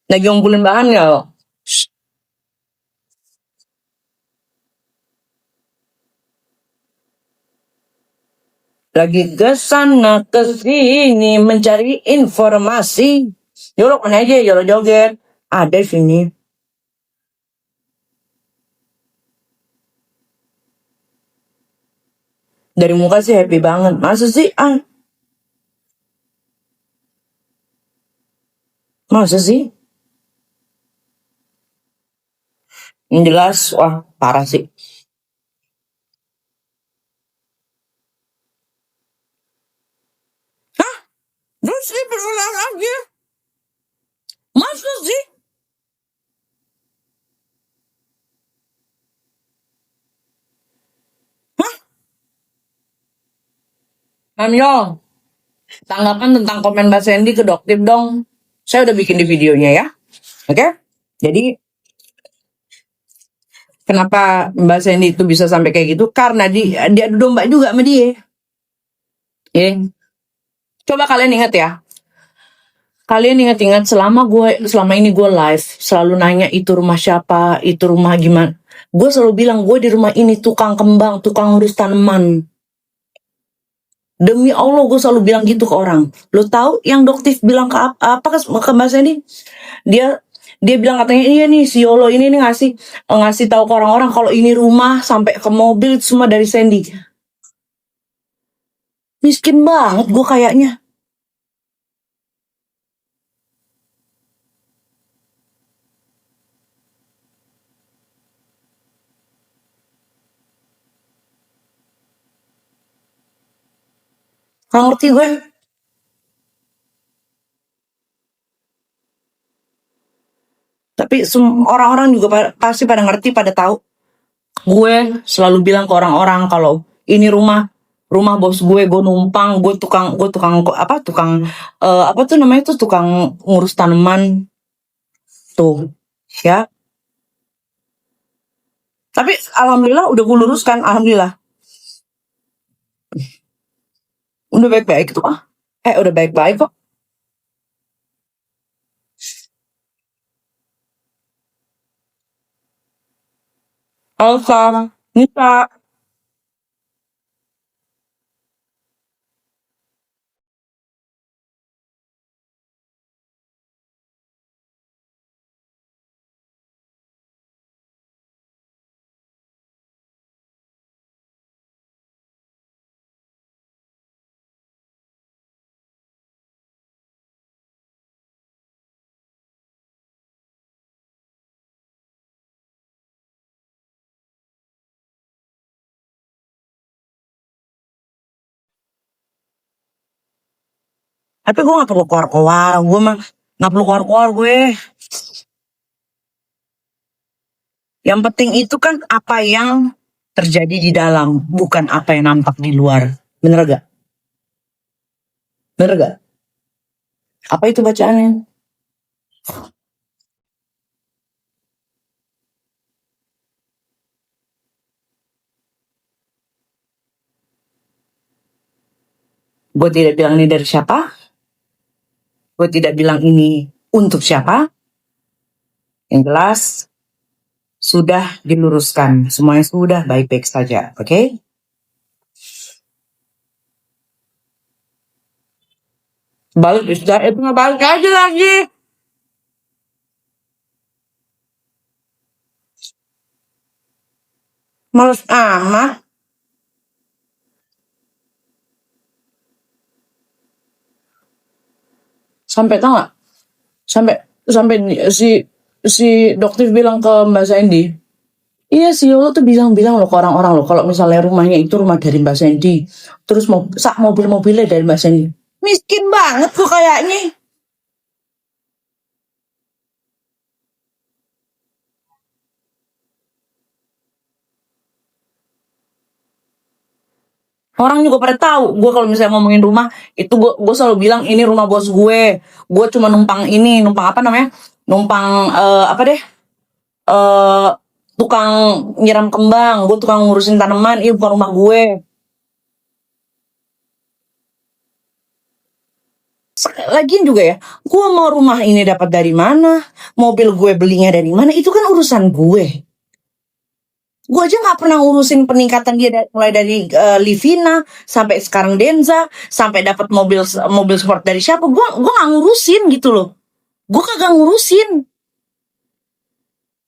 Lagi ngumpulin bahan ya lo? Lagi ke sana ke sini mencari informasi. Yolo mana aja, Yolo joget. Ada sini. Dari muka sih happy banget. Masa sih? Masa sih? Yang jelas, wah parah sih. Hah? Terus dia berulang lagi? Masa sih? Hah? Namyo, tanggapan tentang komen Mbak Sandy ke Doktip dong. Saya udah bikin di videonya ya. Oke? Jadi, kenapa Mbak Sandy itu bisa sampai kayak gitu? Karena dia adu domba juga sama dia. Coba kalian ingat ya. Kalian ingat-ingat selama ini gue live selalu nanya itu rumah siapa, itu rumah gimana. Gue selalu bilang gue di rumah ini tukang kembang, tukang ngurus tanaman. Demi Allah gue selalu bilang gitu ke orang. Lo tahu yang Doktif bilang ke apa ke Mbak Sandy? Dia bilang katanya iya nih si Yolo ini nih ngasih tahu ke orang-orang kalau ini rumah sampai ke mobil itu semua dari Sandy. Miskin banget gue kayaknya. Gak ngerti gue. Tapi orang-orang juga pasti pada ngerti, pada tahu. Gue selalu bilang ke orang-orang kalau ini rumah bos gue numpang, gue tukang apa tuh namanya tuh tukang ngurus tanaman tuh, ya. Tapi alhamdulillah udah gue luruskan, alhamdulillah. Udah baik-baik tuh udah baik-baik kok. Elsa, Nita, tapi gue gak perlu keluar-keluar, gue mah gak perlu keluar-keluar gue. Yang penting itu kan apa yang terjadi di dalam, bukan apa yang nampak di luar. Bener gak? Bener gak? Apa itu bacaannya? Gue tidak bilang ini dari siapa. Gue tidak bilang ini untuk siapa. Yang jelas, sudah diluruskan. Semuanya sudah baik-baik saja. Oke? Balik, sudah itu nggak balik aja lagi. Males amat. Sampai tau gak? Sampai si dokter bilang ke Mbak Sandy, iya si Yolo tuh bilang loh ke orang-orang loh kalau misalnya rumahnya itu rumah dari Mbak Sandy, terus mobil-mobilnya dari Mbak Sandy. Miskin banget kok kayaknya. Orang juga pada tahu gue kalau misalnya ngomongin rumah itu gue selalu bilang ini rumah bos gue cuma numpang apa namanya, numpang apa deh, eh tukang nyiram kembang, gue tukang ngurusin tanaman, ini bukan rumah gue. Lagian juga ya, gue mau rumah ini dapat dari mana, mobil gue belinya dari mana, itu kan urusan gue. Gue aja nggak pernah ngurusin peningkatan dia mulai dari Livina sampai sekarang Denza sampai dapat mobil mobil sport dari siapa. Gue nggak ngurusin gitu loh. Gue kagak ngurusin.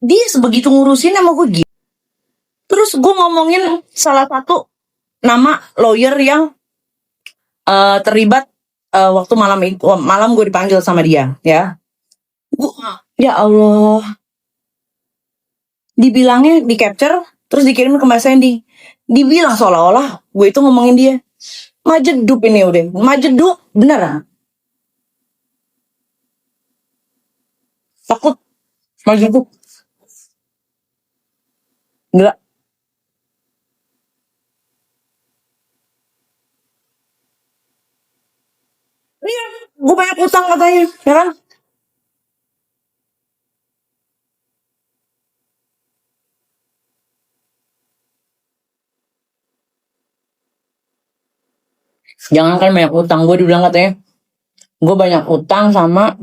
Dia sebegitu ngurusin sama gue gitu. Terus gue ngomongin salah satu nama lawyer yang terlibat waktu malam gue dipanggil sama dia ya. Ya Allah, dibilangnya di capture terus dikirim ke Mbak Sandy. Dibilang seolah-olah gue itu ngomongin dia. Majeduk ini udah, majeduk beneran. Takut majeduk. Gila. Iya, gue banyak utang katanya, ya kan? Jangan kan banyak utang, gue dibilang katanya, gue banyak utang sama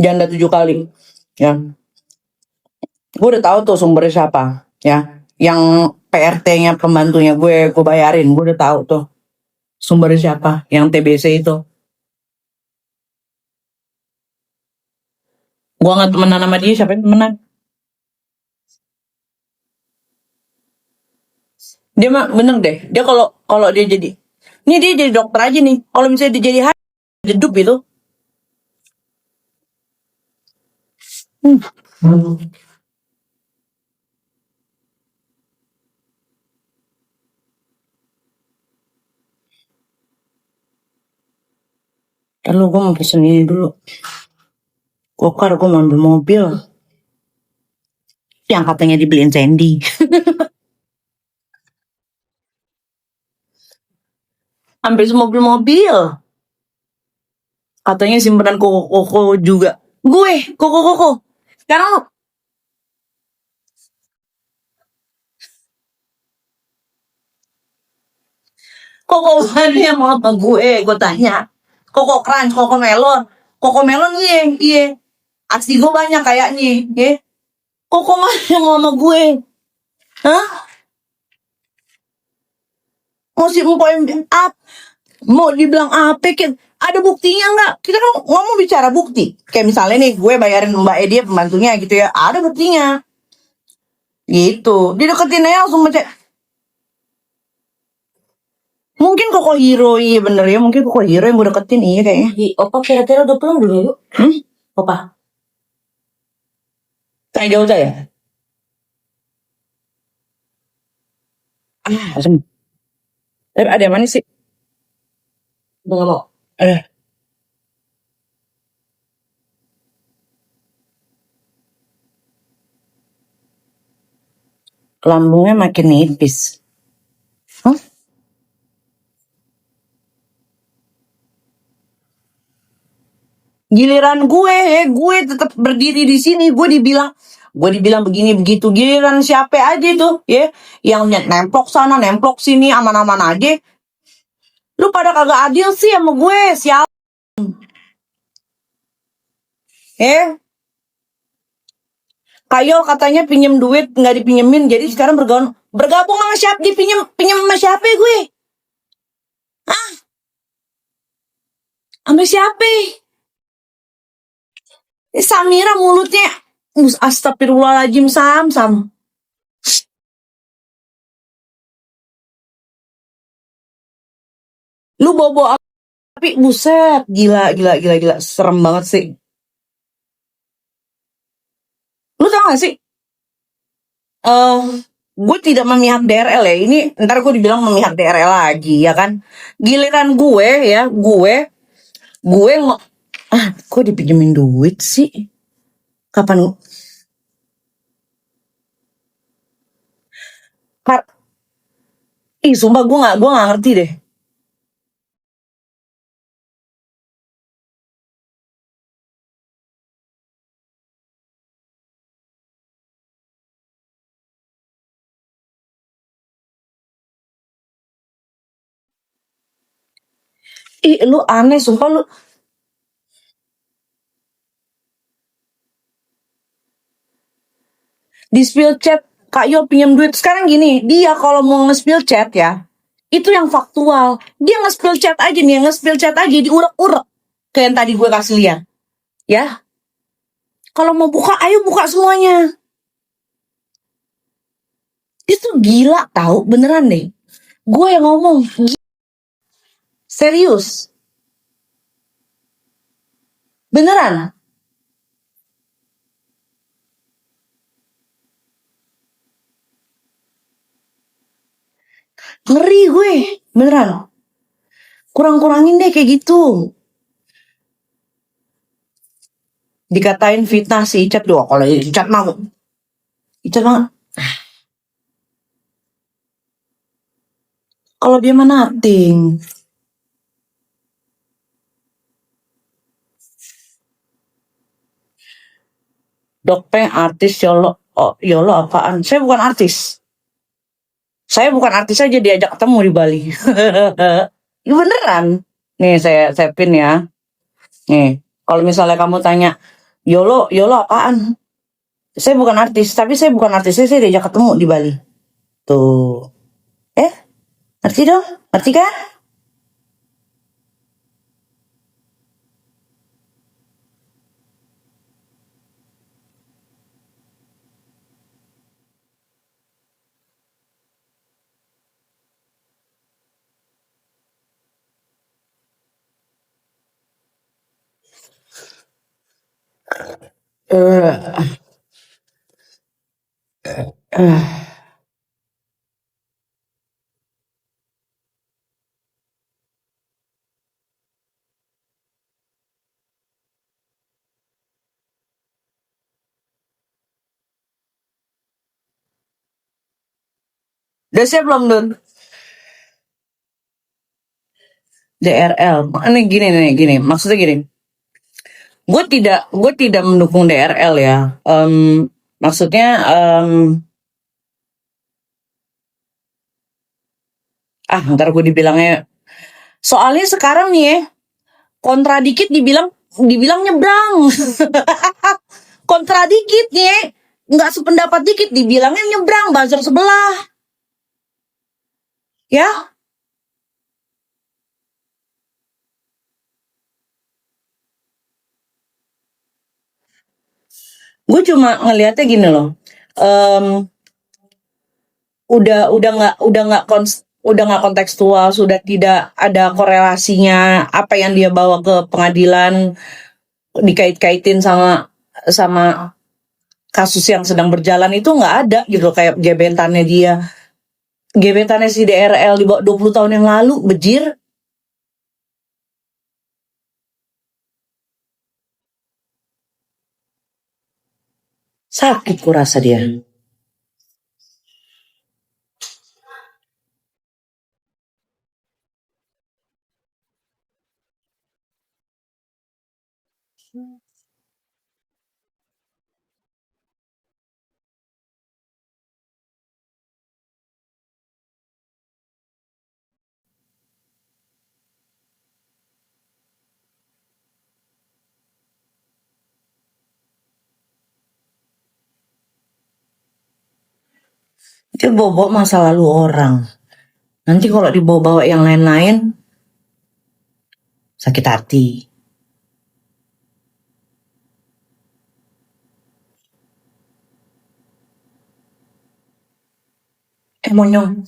janda 7 kali, ya. Gue udah tahu tuh sumbernya siapa, ya. Yang PRT-nya pembantunya gue bayarin, gue udah tahu tuh sumbernya siapa, yang TBC itu. Gue nggak temenan sama dia, siapa yang temenan? Dia mah bener deh, dia kalau kalau dia jadi, ini dia jadi dokter aja nih. Kalau misalnya dia jadi hidup itu, hmm. Lalu gue mau pesen ini dulu. Gokar gue mau ambil mobil yang katanya dibeliin Sandy. Ambil semobil-mobil. Katanya simpenan koko-koko juga. Gue, koko-koko. Sekarang koko mana yang mau sama gue tanya. Koko crunch, koko melon. Koko melon iya. Aksi gue banyak kayaknya, ya. Koko mana yang mau sama gue? Hah? Mau si empoin up? Mau dibilang apa? Ada buktinya nggak? Kita kan ngomong bicara bukti. Kayak misalnya nih, gue bayarin Mbak Edia pembantunya gitu ya. Ada buktinya. Gitu. Dideketin aja langsung ngecek. Mungkin Koko Hero, iya bener ya. Mungkin Koko Hero yang gue deketin, iya kayaknya. Opa kira-kira udah pulang dulu yuk. Opa. Kayak jauh ya? Asem. Ada yang mana sih? Udah gak mau? Ada. Lambungnya makin nipis. Hah? Giliran gue tetap berdiri di sini. Gue dibilang begini begitu. Giliran siapa aja tuh, ya, yang nemplok sana, nemplok sini, aman-aman aja. Lu pada kagak adil sih sama gue, siapa? Kayol katanya pinjem duit nggak dipinjemin, jadi sekarang bergabung sama siapa? Pinjem sama siapa gue? Ah, sama siapa? Samira mulutnya, astagfirullahaladzim, Sam. Lu bobo tapi buset, gila, serem banget sih. Lu tau gak sih? eh gue tidak memihak DRL ya. Ini ntar gue dibilang memihak DRL lagi ya kan. Giliran gue ya, gue kok dipinjemin duit sih? Kapan? Ih, sumpah gue nggak ngerti deh. Ih, lu aneh, sumpah lu. Di spill chat, Kak Yo pinjam duit. Sekarang gini, dia kalau mau nge-spill chat ya, itu yang faktual. Dia nge-spill chat aja nih, nge-spill chat aja, diurek-urek. Kayak yang tadi gue kasih lihat. Ya, kalau mau buka, ayo buka semuanya. Itu gila tahu, beneran deh. Gue yang ngomong, serius, beneran. Ngeri gue, beneran. Kurang-kurangin deh kayak gitu. Dikatain fitnah si Icat doang. Kalau Icat mau, Icat mah, kalau dia mah nothing. Dokpeng artis Yolo, oh, Yolo apaan? Saya bukan artis. Saya bukan artis aja diajak ketemu di Bali. Ya beneran. Nih saya pin ya. Nih, kalau misalnya kamu tanya Yolo, Yolo apaan? Saya bukan artis, tapi saya bukan artis, saya diajak ketemu di Bali. Tuh. Eh, ngerti dong? Ngerti kan? Eh, eh. Udah siap belum, Dun? DRL. Ini gini nih, gini. Maksudnya gini. Gue tidak mendukung DRL ya. Maksudnya ntar gue dibilangnya. Soalnya sekarang nih ya, kontra dikit dibilang nyebrang. Kontra dikit nih ya, nggak sependapat dikit dibilangnya nyebrang buzzer sebelah. Ya, gue cuma ngelihatnya gini loh. Em, udah nggak kontekstual, sudah tidak ada korelasinya apa yang dia bawa ke pengadilan dikait-kaitin sama sama kasus yang sedang berjalan itu nggak ada gitu kayak gebetannya si DRL di bawah 20 tahun yang lalu bejir sakit kurasa dia. Dia bawa masa lalu orang. Nanti kalau dibawa-bawa yang lain-lain sakit hati. Monyong.